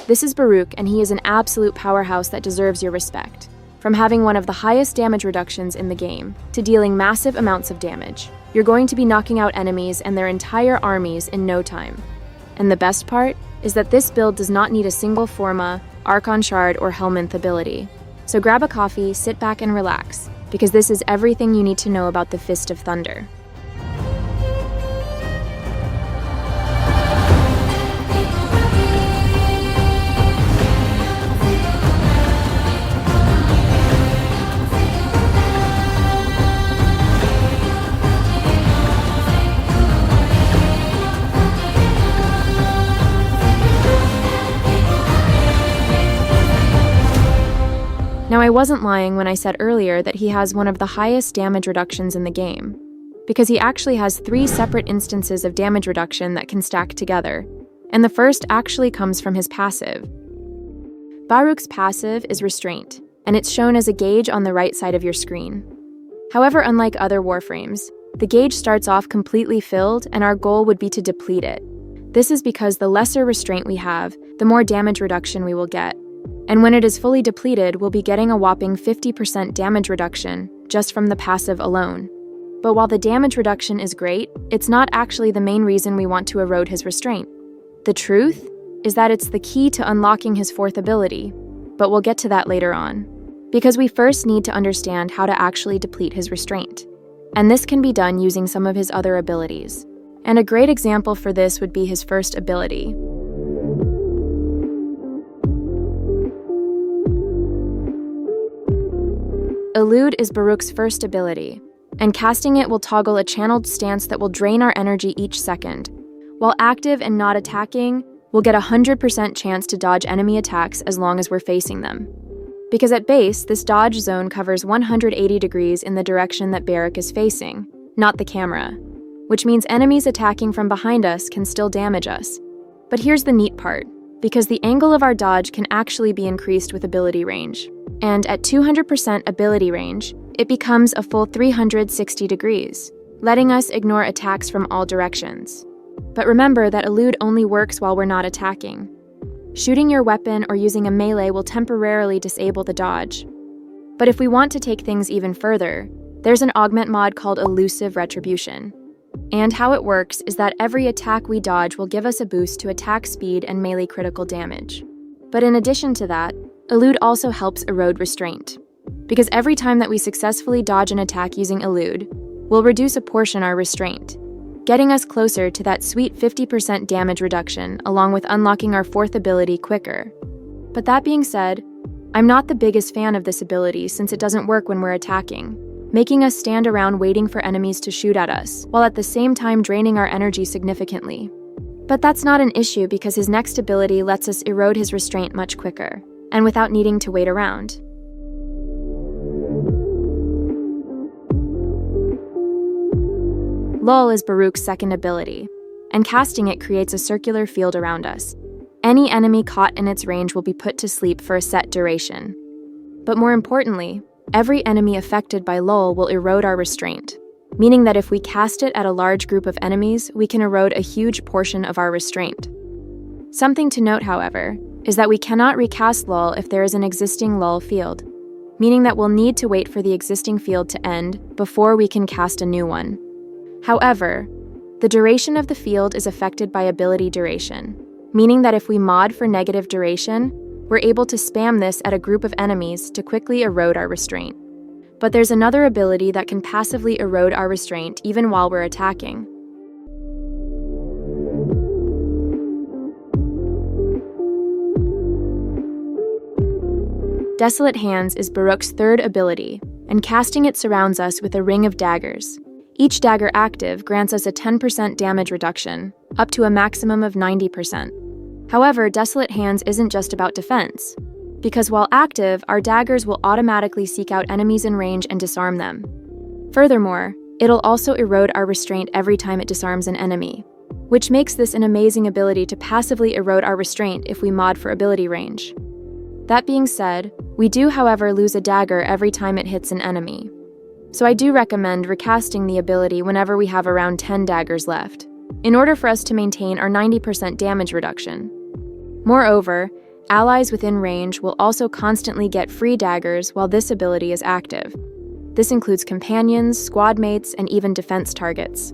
This is Baruuk, and he is an absolute powerhouse that deserves your respect. From having one of the highest damage reductions in the game, to dealing massive amounts of damage, you're going to be knocking out enemies and their entire armies in no time. And the best part is that this build does not need a single Forma, Arcane Shard, or Helminth ability. So grab a coffee, sit back and relax, because this is everything you need to know about the Fist of Thunder. Now, I wasn't lying when I said earlier that he has one of the highest damage reductions in the game, because he actually has 3 separate instances of damage reduction that can stack together, and the first actually comes from his passive. Baruuk's passive is Restraint, and it's shown as a gauge on the right side of your screen. However, unlike other Warframes, the gauge starts off completely filled, and our goal would be to deplete it. This is because the lesser restraint we have, the more damage reduction we will get. And when it is fully depleted, we'll be getting a whopping 50% damage reduction just from the passive alone. But while the damage reduction is great, it's not actually the main reason we want to erode his restraint. The truth is that it's the key to unlocking his 4th ability, but we'll get to that later on. Because we first need to understand how to actually deplete his restraint. And this can be done using some of his other abilities. And a great example for this would be his first ability. Elude is Baruuk's first ability, and casting it will toggle a channeled stance that will drain our energy each second. While active and not attacking, we'll get a 100% chance to dodge enemy attacks as long as we're facing them. Because at base, this dodge zone covers 180 degrees in the direction that Baruuk is facing, not the camera, which means enemies attacking from behind us can still damage us. But here's the neat part, because the angle of our dodge can actually be increased with ability range. And at 200% ability range, it becomes a full 360 degrees, letting us ignore attacks from all directions. But remember that Elude only works while we're not attacking. Shooting your weapon or using a melee will temporarily disable the dodge. But if we want to take things even further, there's an augment mod called Elusive Retribution. And how it works is that every attack we dodge will give us a boost to attack speed and melee critical damage. But in addition to that, Elude also helps erode restraint, because every time that we successfully dodge an attack using Elude, we'll reduce a portion our restraint, getting us closer to that sweet 50% damage reduction along with unlocking our 4th ability quicker. But that being said, I'm not the biggest fan of this ability since it doesn't work when we're attacking, making us stand around waiting for enemies to shoot at us, while at the same time draining our energy significantly. But that's not an issue because his next ability lets us erode his restraint much quicker, and without needing to wait around. Lull is Baruuk's second ability, and casting it creates a circular field around us. Any enemy caught in its range will be put to sleep for a set duration. But more importantly, every enemy affected by Lull will erode our restraint, meaning that if we cast it at a large group of enemies, we can erode a huge portion of our restraint. Something to note, however, is that we cannot recast Lull if there is an existing Lull field, meaning that we'll need to wait for the existing field to end before we can cast a new one. However, the duration of the field is affected by ability duration, meaning that if we mod for negative duration, we're able to spam this at a group of enemies to quickly erode our restraint. But there's another ability that can passively erode our restraint even while we're attacking. Desolate Hands is Baruuk's 3rd ability, and casting it surrounds us with a ring of daggers. Each dagger active grants us a 10% damage reduction, up to a maximum of 90%. However, Desolate Hands isn't just about defense, because while active, our daggers will automatically seek out enemies in range and disarm them. Furthermore, it'll also erode our restraint every time it disarms an enemy, which makes this an amazing ability to passively erode our restraint if we mod for ability range. That being said, we do, however, lose a dagger every time it hits an enemy. So I do recommend recasting the ability whenever we have around 10 daggers left, in order for us to maintain our 90% damage reduction. Moreover, Allies within range will also constantly get free daggers while this ability is active. This includes companions, squad mates, and even defense targets.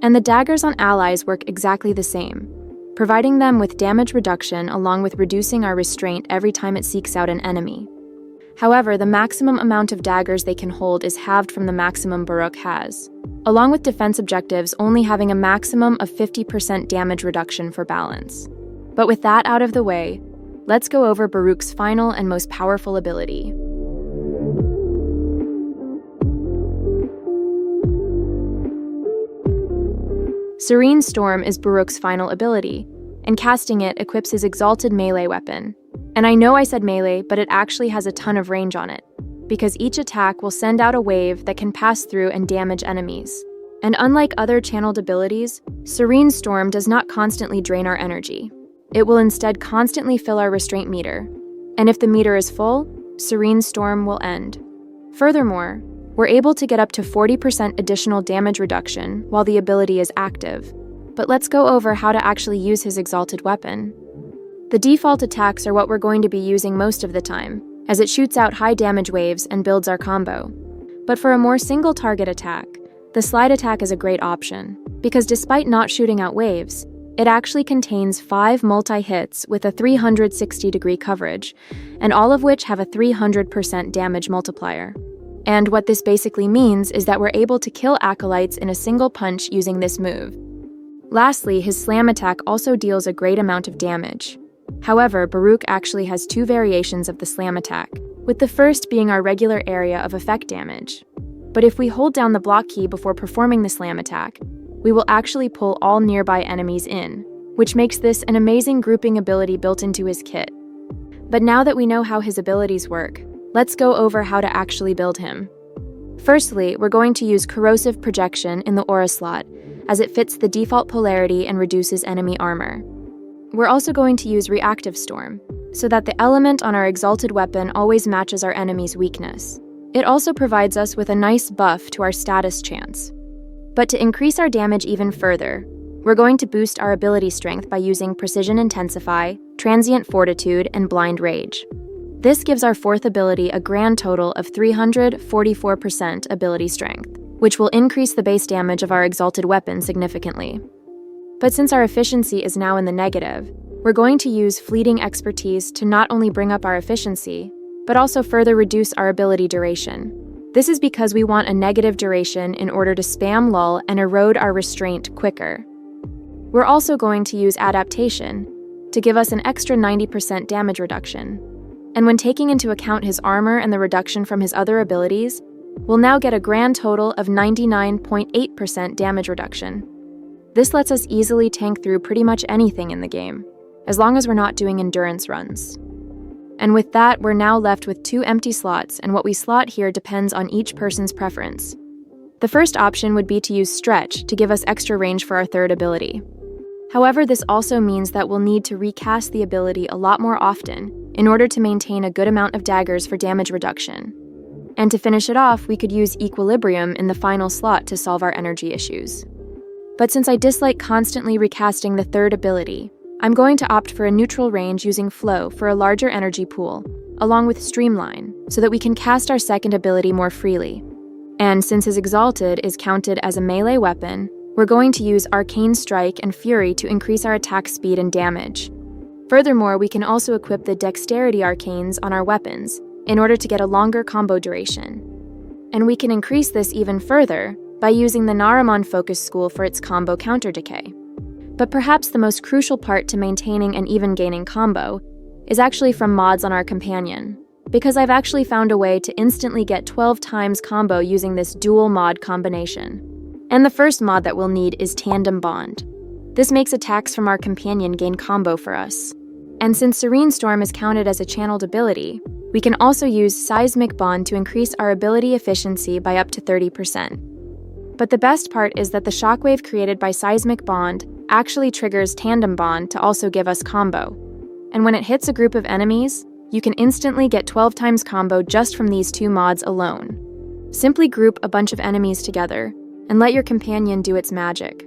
And the daggers on allies work exactly the same, providing them with damage reduction along with reducing our restraint every time it seeks out an enemy. However, the maximum amount of daggers they can hold is halved from the maximum Baruuk has, along with defense objectives only having a maximum of 50% damage reduction for balance. But with that out of the way, let's go over Baruuk's final and most powerful ability. Serene Storm is Baruuk's final ability, and casting it equips his Exalted melee weapon. And I know I said melee, but it actually has a ton of range on it, because each attack will send out a wave that can pass through and damage enemies. And unlike other channeled abilities, Serene Storm does not constantly drain our energy. It will instead constantly fill our restraint meter. And if the meter is full, Serene Storm will end. Furthermore, we're able to get up to 40% additional damage reduction while the ability is active. But let's go over how to actually use his Exalted Weapon. The default attacks are what we're going to be using most of the time, as it shoots out high damage waves and builds our combo. But for a more single target attack, the slide attack is a great option, because despite not shooting out waves, it actually contains 5 multi-hits with a 360-degree coverage, and all of which have a 300% damage multiplier. And what this basically means is that we're able to kill acolytes in a single punch using this move. Lastly, his slam attack also deals a great amount of damage. However, Baruuk actually has 2 variations of the slam attack, with the first being our regular area of effect damage. But if we hold down the block key before performing the slam attack, we will actually pull all nearby enemies in, which makes this an amazing grouping ability built into his kit. But now that we know how his abilities work, let's go over how to actually build him. Firstly, we're going to use Corrosive Projection in the aura slot, as it fits the default polarity and reduces enemy armor. We're also going to use Reactive Storm, so that the element on our Exalted Weapon always matches our enemy's weakness. It also provides us with a nice buff to our status chance. But to increase our damage even further, we're going to boost our ability strength by using Precision Intensify, Transient Fortitude, and Blind Rage. This gives our 4th ability a grand total of 344% ability strength, which will increase the base damage of our Exalted Weapon significantly. But since our efficiency is now in the negative, we're going to use Fleeting Expertise to not only bring up our efficiency, but also further reduce our ability duration. This is because we want a negative duration in order to spam Lull and erode our restraint quicker. We're also going to use Adaptation to give us an extra 90% damage reduction. And when taking into account his armor and the reduction from his other abilities, we'll now get a grand total of 99.8% damage reduction. This lets us easily tank through pretty much anything in the game, as long as we're not doing endurance runs. And with that, we're now left with 2 empty slots, and what we slot here depends on each person's preference. The first option would be to use Stretch to give us extra range for our 3rd ability. However, this also means that we'll need to recast the ability a lot more often in order to maintain a good amount of daggers for damage reduction. And to finish it off, we could use Equilibrium in the final slot to solve our energy issues. But since I dislike constantly recasting the 3rd ability, I'm going to opt for a neutral range using Flow for a larger energy pool, along with Streamline, so that we can cast our 2nd ability more freely. And since his Exalted is counted as a melee weapon, we're going to use Arcane Strike and Fury to increase our attack speed and damage. Furthermore, we can also equip the Dexterity Arcanes on our weapons in order to get a longer combo duration. And we can increase this even further by using the Naramon Focus School for its combo counter decay. But perhaps the most crucial part to maintaining an even gaining combo is actually from mods on our companion, because I've actually found a way to instantly get 12 times combo using this dual mod combination. And the first mod that we'll need is Tandem Bond. This makes attacks from our companion gain combo for us. And since Serene Storm is counted as a channeled ability, we can also use Seismic Bond to increase our ability efficiency by up to 30%. But the best part is that the shockwave created by Seismic Bond actually triggers Tandem Bond to also give us combo. And when it hits a group of enemies, you can instantly get 12 times combo just from these 2 mods alone. Simply group a bunch of enemies together and let your companion do its magic.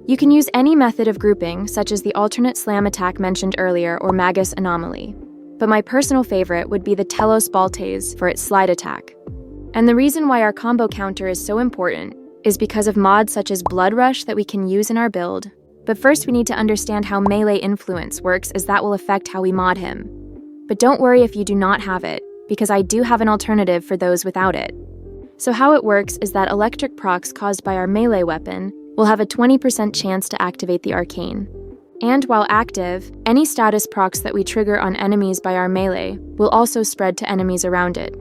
You can use any method of grouping, such as the alternate slam attack mentioned earlier or Magus Anomaly. but my personal favorite would be the Telos Baltes for its slide attack. And the reason why our combo counter is so important is because of mods such as Blood Rush that we can use in our build. But first we need to understand how melee influence works, as that will affect how we mod him. But don't worry if you do not have it, because I do have an alternative for those without it. So how it works is that electric procs caused by our melee weapon will have a 20% chance to activate the Arcane. And while active, any status procs that we trigger on enemies by our melee will also spread to enemies around it.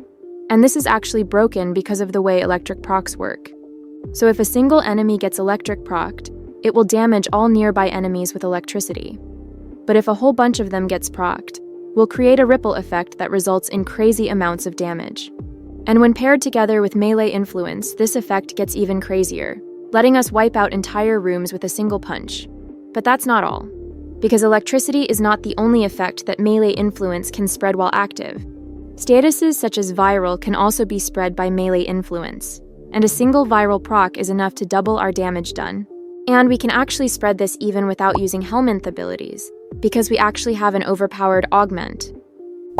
And this is actually broken because of the way electric procs work. So if a single enemy gets electric procced, it will damage all nearby enemies with electricity. But if a whole bunch of them gets procced, we'll create a ripple effect that results in crazy amounts of damage. And when paired together with melee influence, this effect gets even crazier, letting us wipe out entire rooms with a single punch. But that's not all, because electricity is not the only effect that melee influence can spread while active. Statuses such as viral can also be spread by melee influence, and a single viral proc is enough to double our damage done. And we can actually spread this even without using Helminth abilities, because we actually have an overpowered Augment.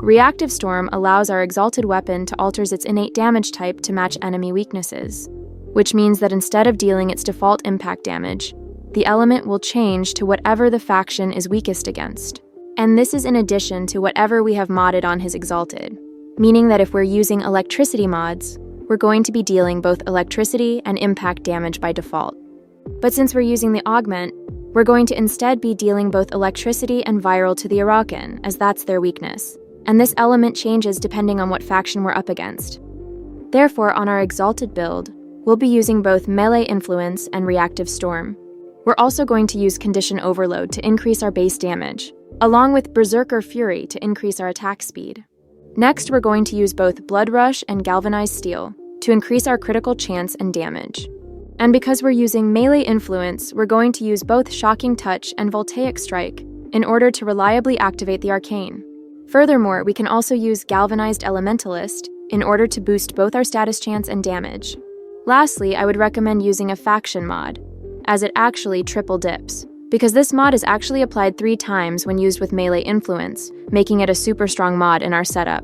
Reactive Storm allows our Exalted Weapon to alter its innate damage type to match enemy weaknesses, which means that instead of dealing its default impact damage, the element will change to whatever the faction is weakest against. And this is in addition to whatever we have modded on his Exalted, meaning that if we're using electricity mods, we're going to be dealing both electricity and impact damage by default. But since we're using the Augment, we're going to instead be dealing both electricity and viral to the Araucan, as that's their weakness. And this element changes depending on what faction we're up against. Therefore, on our Exalted build, we'll be using both melee influence and reactive storm. We're also going to use condition overload to increase our base damage, along with berserker fury to increase our attack speed. Next, we're going to use both blood rush and galvanized steel to increase our critical chance and damage. And because we're using melee influence, we're going to use both shocking touch and voltaic strike in order to reliably activate the Arcane. Furthermore, we can also use Galvanized Elementalist in order to boost both our status chance and damage. Lastly, I would recommend using a faction mod, as it actually triple dips, because this mod is actually applied 3 times when used with melee influence, making it a super strong mod in our setup.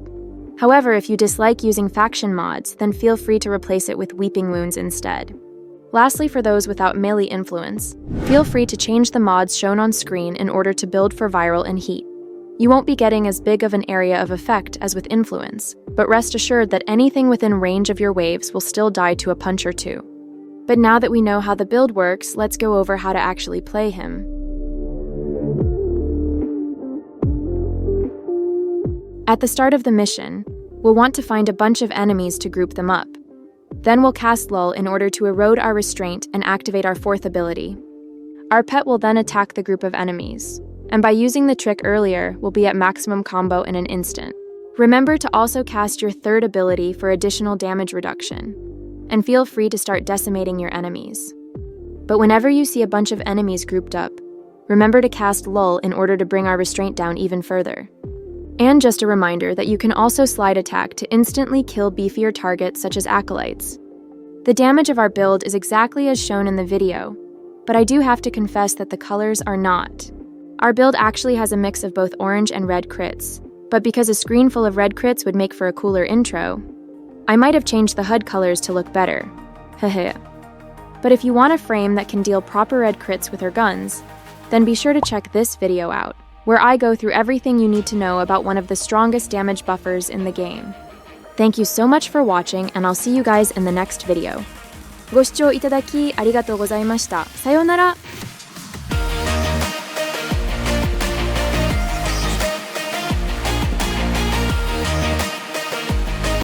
However, if you dislike using faction mods, then feel free to replace it with Weeping Wounds instead. Lastly, for those without melee influence, feel free to change the mods shown on screen in order to build for viral and heat. You won't be getting as big of an area of effect as with influence, but rest assured that anything within range of your waves will still die to a punch or two. But now that we know how the build works, let's go over how to actually play him. At the start of the mission, we'll want to find a bunch of enemies to group them up. Then we'll cast Lull in order to erode our restraint and activate our 4th ability. Our pet will then attack the group of enemies, and by using the trick earlier, we'll be at maximum combo in an instant. Remember to also cast your 3rd ability for additional damage reduction, and feel free to start decimating your enemies. But whenever you see a bunch of enemies grouped up, remember to cast Lull in order to bring our restraint down even further. And just a reminder that you can also slide attack to instantly kill beefier targets such as acolytes. The damage of our build is exactly as shown in the video, but I do have to confess that the colors are not. Our build actually has a mix of both orange and red crits, but because a screen full of red crits would make for a cooler intro, I might have changed the HUD colors to look better. Heh. But if you want a frame that can deal proper red crits with her guns, then be sure to check this video out, where I go through everything you need to know about one of the strongest damage buffers in the game. Thank you so much for watching, and I'll see you guys in the next video. ご視聴いただきありがとうございました。さようなら。